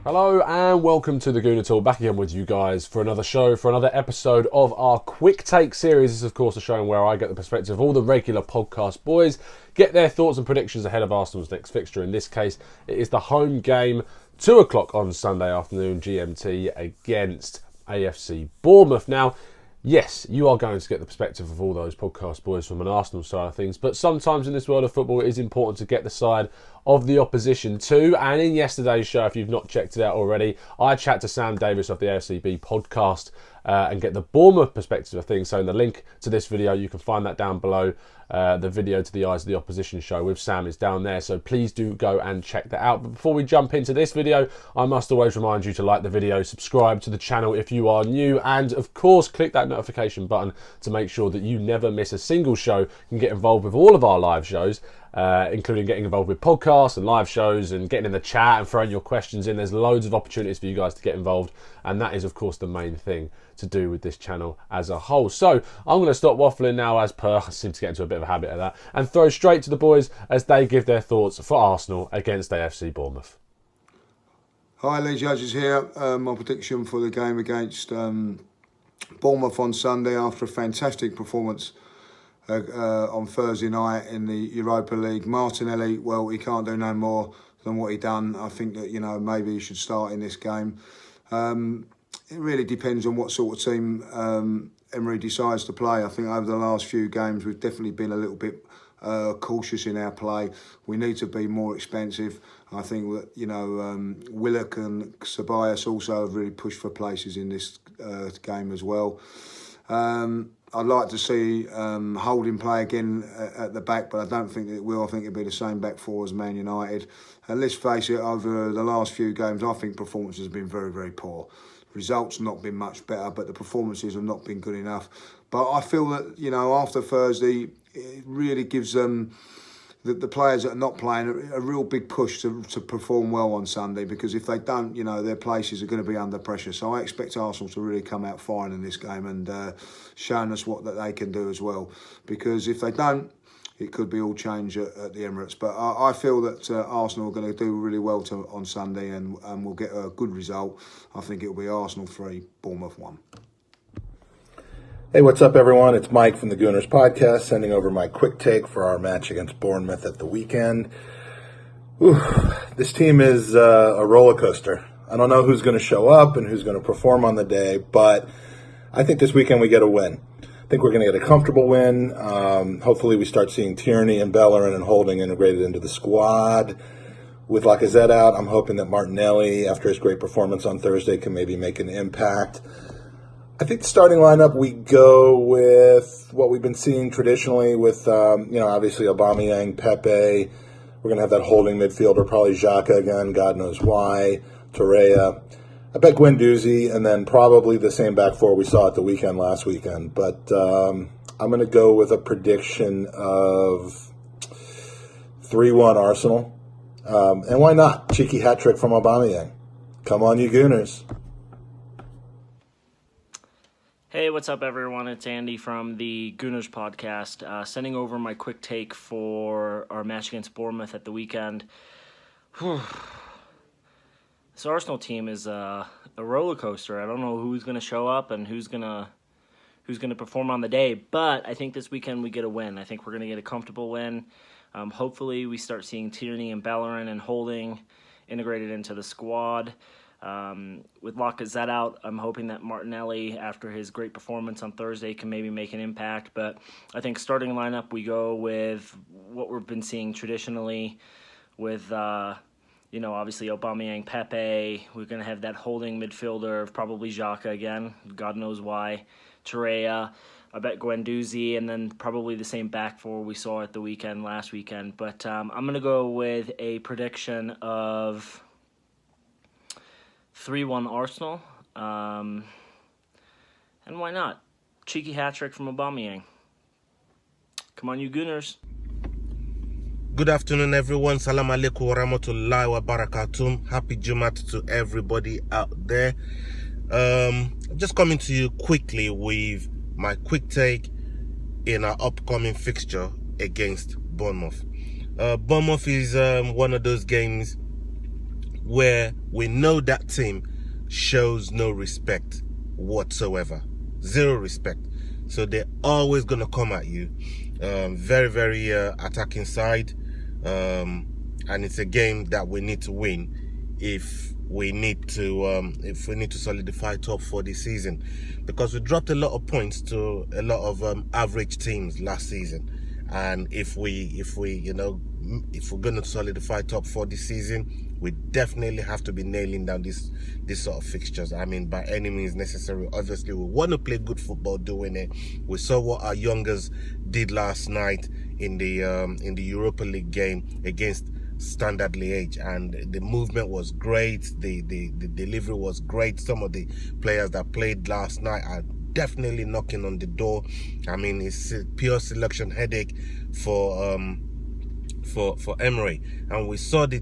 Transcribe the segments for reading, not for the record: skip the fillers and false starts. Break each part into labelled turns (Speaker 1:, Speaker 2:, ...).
Speaker 1: Hello and welcome to the Gooner Talk, back again with you guys for another show, for another episode of our Quick Take series. This is of course a show where I get the perspective of all the regular podcast boys, get their thoughts and predictions ahead of Arsenal's next fixture. In this case, it is the home game, 2 o'clock on Sunday afternoon, GMT, against AFC Bournemouth. Now, yes, you are going to get the perspective of all those podcast boys from an Arsenal side of things, but sometimes in this world of football it is important to get the side of the opposition too. And in yesterday's show, if you've not checked it out already, I chat to Sam Davis of the AFCB podcast and get the Bournemouth perspective of things. So in the link to this video, you can find that down below. The video to the Eyes of the Opposition show with Sam is down there, so please do go and check that out. But before we jump into this video, I must always remind you to like the video, subscribe to the channel if you are new, and of course click that notification button to make sure that you never miss a single show. You can get involved with all of our live shows, including getting involved with podcasts and live shows and getting in the chat and throwing your questions in. There's loads of opportunities for you guys to get involved, and that is of course the main thing to do with this channel as a whole. So I'm going to stop waffling now, as per. I seem to get into a bit of a habit of that, and throw straight to the boys as they give their thoughts for Arsenal against AFC Bournemouth.
Speaker 2: Hi, Lee Judges here. My prediction for the game against Bournemouth on Sunday, after a fantastic performance on Thursday night in the Europa League. Martinelli, well, he can't do no more than what he done. I think that, maybe he should start in this game. It really depends on what sort of team Emery decides to play. I think over the last few games we've definitely been a little bit cautious in our play. We need to be more expensive. I think that Willock and Ceballos also have really pushed for places in this game as well. I'd like to see Holding play again at the back, but I don't think it will. I think it'll be the same back four as Man United. And let's face it, over the last few games, I think performance has been very, very poor. Results not been much better, but the performances have not been good enough. But I feel that, after Thursday, it really gives them, the players that are not playing, a real big push to perform well on Sunday, because if they don't, their places are going to be under pressure. So I expect Arsenal to really come out firing in this game and showing us what that they can do as well. Because if they don't, it could be all change at the Emirates. But I feel that Arsenal are going to do really well on Sunday and we'll get a good result. I think it'll be Arsenal 3, Bournemouth 1.
Speaker 3: Hey, what's up, everyone? It's Mike from the Gooners podcast, sending over my quick take for our match against Bournemouth at the weekend. This team is a roller coaster. I don't know who's going to show up and who's going to perform on the day, but I think this weekend we get a win. I think we're going to get a comfortable win. Hopefully we start seeing Tierney and Bellerin and Holding integrated into the squad. With Lacazette out, I'm hoping that Martinelli, after his great performance on Thursday, can maybe make an impact. I think the starting lineup, we go with what we've been seeing traditionally with, obviously Aubameyang, Pepe. We're going to have that holding midfielder, probably Xhaka again, God knows why, Torreira. I bet Guendouzi, and then probably the same back four we saw at the weekend last weekend. But I'm going to go with a prediction of 3-1 Arsenal. And why not? Cheeky hat trick from Aubameyang. Come on, you Gooners.
Speaker 4: Hey, what's up, everyone? It's Andy from the Gooners podcast, sending over my quick take for our match against Bournemouth at the weekend. This Arsenal team is a roller coaster. I don't know who's going to show up and who's going to perform on the day, but I think this weekend we get a win. I think we're going to get a comfortable win. Hopefully, we start seeing Tierney and Bellerin and Holding integrated into the squad. With Lacazette out, I'm hoping that Martinelli, after his great performance on Thursday, can maybe make an impact. But I think starting lineup, we go with what we've been seeing traditionally with, obviously Aubameyang, Pepe. We're going to have that holding midfielder, probably Xhaka again, God knows why, Torreira. I bet Guendouzi, and then probably the same back four we saw at the weekend last weekend. But I'm going to go with a prediction of 3-1 Arsenal. And why not? Cheeky hat trick from Aubameyang. Come on, you Gooners.
Speaker 5: Good afternoon, everyone. Salam alaikum wa rahmatullahi wa barakatuh. Happy Jumat to everybody out there. Just coming to you quickly with my quick take in our upcoming fixture against Bournemouth. Bournemouth is one of those games where we know that team shows no respect whatsoever. Zero respect. So they're always going to come at you. Very, very attacking side. And it's a game that we need to win if we need to solidify top 4 this season, because we dropped a lot of points to a lot of average teams last season. And if we're going to solidify top 4 this season, we definitely have to be nailing down this sort of fixtures. I mean, by any means necessary. Obviously, we want to play good football doing it. We saw what our youngers did last night in the Europa League game against Standard Liège, and the movement was great. The delivery was great. Some of the players that played last night are definitely knocking on the door. I mean, it's a pure selection headache for Emery, and we saw the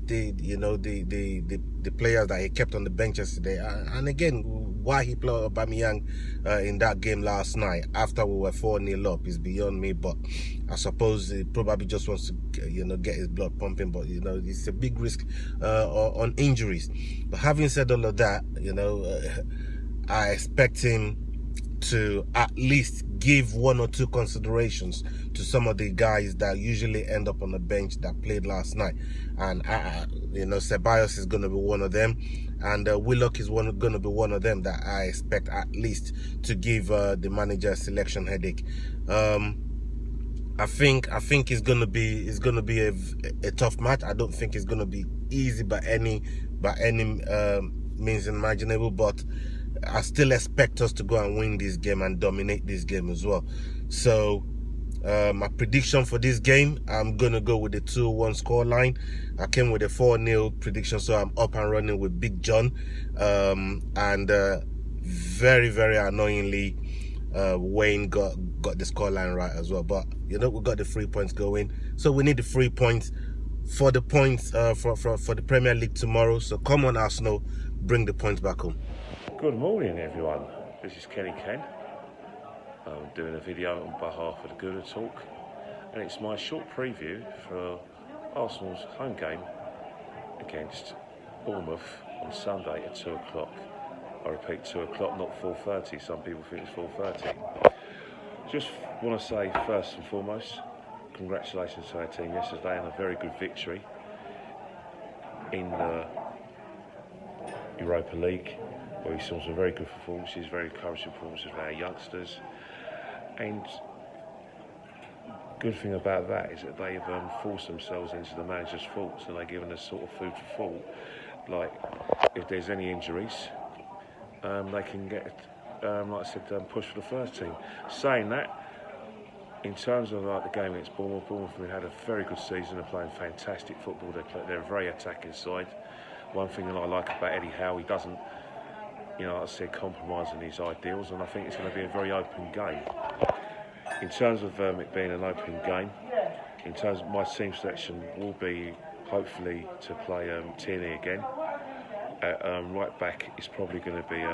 Speaker 5: players that he kept on the bench yesterday, and again, why he played Aubameyang in that game last night after we were 4-0 up is beyond me. But I suppose he probably just wants to get his blood pumping, but it's a big risk on injuries. But having said all of that, I expect him to at least give 1 or 2 considerations to some of the guys that usually end up on the bench that played last night. And Ceballos is going to be one of them, and Willock is going to be one of them that I expect at least to give the manager a selection headache. I think it's going to be a tough match. I don't think it's going to be easy by any means imaginable, but I still expect us to go and win this game and dominate this game as well. So my prediction for this game, I'm going to go with the 2-1 scoreline. I came with a 4-0 prediction, so I'm up and running with Big John. And very, very annoyingly, Wayne got the scoreline right as well. But, we got the 3 points going. So we need the 3 points for the points for the Premier League tomorrow. So come on, Arsenal, bring the points back home.
Speaker 6: Good morning, everyone. This is Kenny Ken. I'm doing a video on behalf of the Gooner Talk, and it's my short preview for Arsenal's home game against Bournemouth on Sunday at 2 o'clock. I repeat, 2 o'clock, not 4:30. Some people think it's 4:30. Just want to say, first and foremost, congratulations to our team yesterday on a very good victory in the Europa League, where we saw some very good performances, very encouraging performances of our youngsters. And good thing about that is that they've forced themselves into the manager's thoughts, and they've given us sort of food for thought. Like, if there's any injuries, they can get, like I said, pushed for the first team. Saying that, in terms of the game against Bournemouth, we had a very good season. They're playing fantastic football. They're a very attacking side. One thing that I like about Eddie Howe, he doesn't, like I said, compromising his ideals, and I think it's going to be a very open game. In terms of it being an open game, in terms of my team selection will be hopefully to play Tierney again. Right back is probably going to be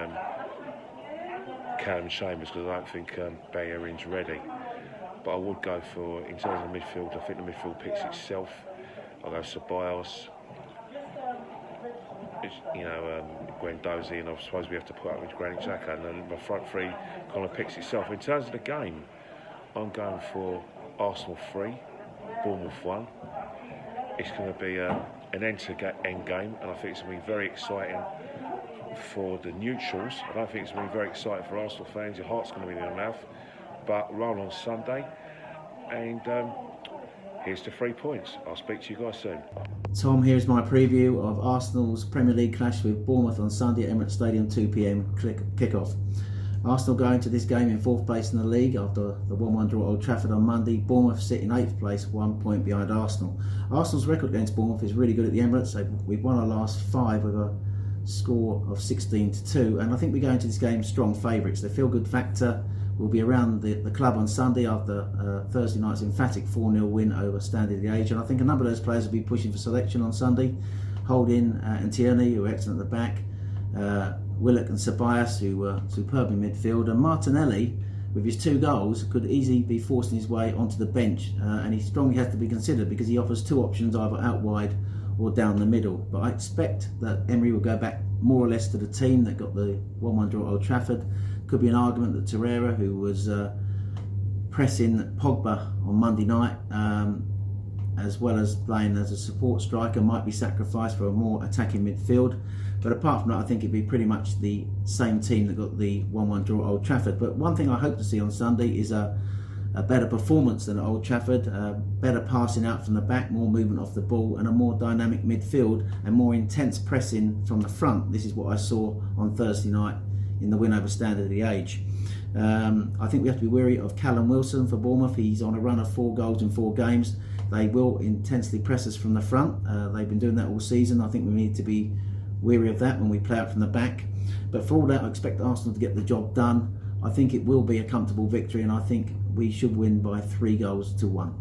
Speaker 6: Callum Chambers, because I don't think Bellerin's ready. But I would go for, in terms of midfield, I think the midfield picks itself. I'll go Ceballos, Guendouzi, and I suppose we have to put up with Granit Xhaka, and then my front three kind of picks itself. In terms of the game, I'm going for Arsenal 3, Bournemouth 1. It's going to be an end game, and I think it's going to be very exciting for the neutrals. I don't think it's going to be very exciting for Arsenal fans. Your heart's going to be in your mouth. But roll on Sunday, and here's the 3 points. I'll speak to you guys soon.
Speaker 7: Tom, here's my preview of Arsenal's Premier League clash with Bournemouth on Sunday at Emirates Stadium, 2 p.m. kick-off. Arsenal go into this game in 4th place in the league after the 1-1 draw at Old Trafford on Monday. Bournemouth sit in 8th place, 1 point behind Arsenal. Arsenal's record against Bournemouth is really good at the Emirates. We've won our last 5 with a score of 16-2, and I think we go into this game strong favourites. The feel-good factor will be around the club on Sunday after Thursday night's emphatic 4-0 win over Standard Liège, and I think a number of those players will be pushing for selection on Sunday. Holding and Tierney, who are excellent at the back, Willock and Ceballos, who were superb in midfield, and Martinelli, with his 2 goals, could easily be forcing his way onto the bench, and he strongly has to be considered because he offers 2 options, either out wide or down the middle. But I expect that Emery will go back more or less to the team that got the 1-1 draw at Old Trafford. Could be an argument that Torreira, who was pressing Pogba on Monday night, as well as playing as a support striker, might be sacrificed for a more attacking midfield. But apart from that, I think it'd be pretty much the same team that got the 1-1 draw at Old Trafford. But one thing I hope to see on Sunday is a better performance than at Old Trafford, better passing out from the back, more movement off the ball, and a more dynamic midfield and more intense pressing from the front. This is what I saw on Thursday night in the win over Standard Liège. I think we have to be wary of Callum Wilson for Bournemouth. He's on a run of 4 goals in 4 games. They will intensely press us from the front. They've been doing that all season. I think we need to be wary of that when we play out from the back. But for all that, I expect Arsenal to get the job done. I think it will be a comfortable victory, and I think we should win by 3-1.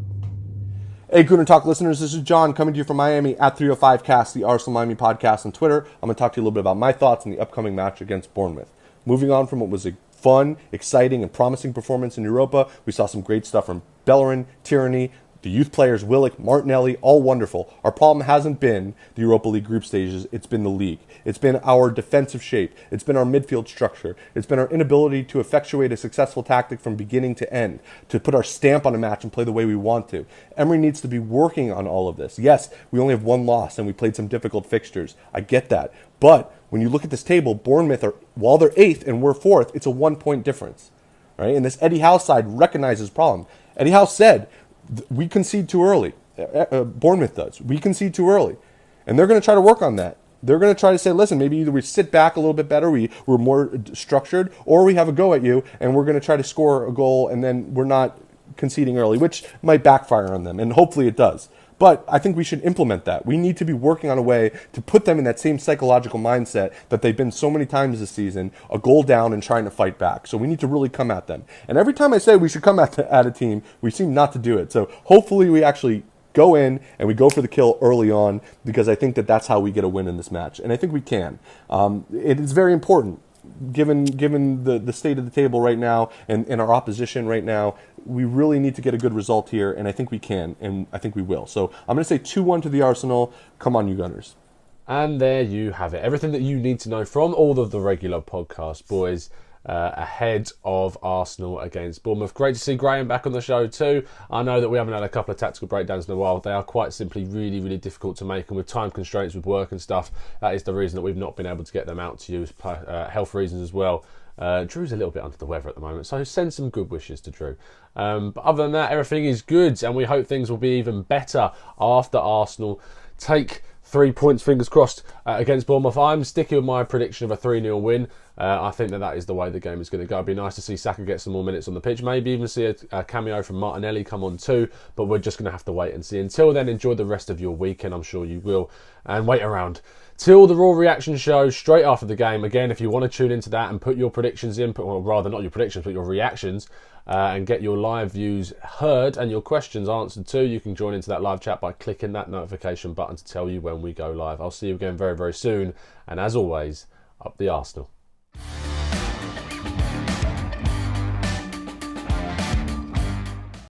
Speaker 8: Hey, Gooner Talk listeners, this is John coming to you from Miami at 305cast, the Arsenal Miami podcast on Twitter. I'm going to talk to you a little bit about my thoughts on the upcoming match against Bournemouth. Moving on from what was a fun, exciting, and promising performance in Europa, we saw some great stuff from Bellerin, Tierney, the youth players, Willock, Martinelli, all wonderful. Our problem hasn't been the Europa League group stages, it's been the league. It's been our defensive shape. It's been our midfield structure. It's been our inability to effectuate a successful tactic from beginning to end, to put our stamp on a match and play the way we want to. Emery needs to be working on all of this. Yes, we only have 1 loss and we played some difficult fixtures. I get that. But when you look at this table, Bournemouth, while they're 8th and we're 4th, it's a 1-point difference. Right? And this Eddie Howe side recognizes problem. Eddie Howe said, we concede too early. Bournemouth does. We concede too early. And they're going to try to work on that. They're going to try to say, listen, maybe either we sit back a little bit better, we're more structured, or we have a go at you, and we're going to try to score a goal, and then we're not conceding early, which might backfire on them, and hopefully it does. But I think we should implement that. We need to be working on a way to put them in that same psychological mindset that they've been so many times this season, a goal down and trying to fight back. So we need to really come at them. And every time I say we should come at a team, we seem not to do it. So hopefully we actually go in and we go for the kill early on, because I think that that's how we get a win in this match. And I think we can. It is very important. Given the state of the table right now and our opposition right now, we really need to get a good result here, and I think we can, and I think we will. So I'm going to say 2-1 to the Arsenal. Come on, you Gunners.
Speaker 1: And there you have it. Everything that you need to know from all of the regular podcast boys ahead of Arsenal against Bournemouth. Great to see Graham back on the show too. I know that we haven't had a couple of tactical breakdowns in a while. They are quite simply really, really difficult to make, and with time constraints with work and stuff, that is the reason that we've not been able to get them out to you, health reasons as well. Drew's a little bit under the weather at the moment, so send some good wishes to Drew. But other than that, everything is good, and we hope things will be even better after Arsenal take 3 points, fingers crossed, against Bournemouth. I'm sticking with my prediction of a 3-0 win. I think that is the way the game is going to go. It'd be nice to see Saka get some more minutes on the pitch, maybe even see a cameo from Martinelli come on too, but we're just going to have to wait and see. Until then, enjoy the rest of your weekend, I'm sure you will, and wait around till the Raw Reaction show straight after the game. Again, if you want to tune into that and put your predictions in, or rather not your predictions, but your reactions, and get your live views heard and your questions answered too, you can join into that live chat by clicking that notification button to tell you when we go live. I'll see you again very, very soon, and as always, up the Arsenal.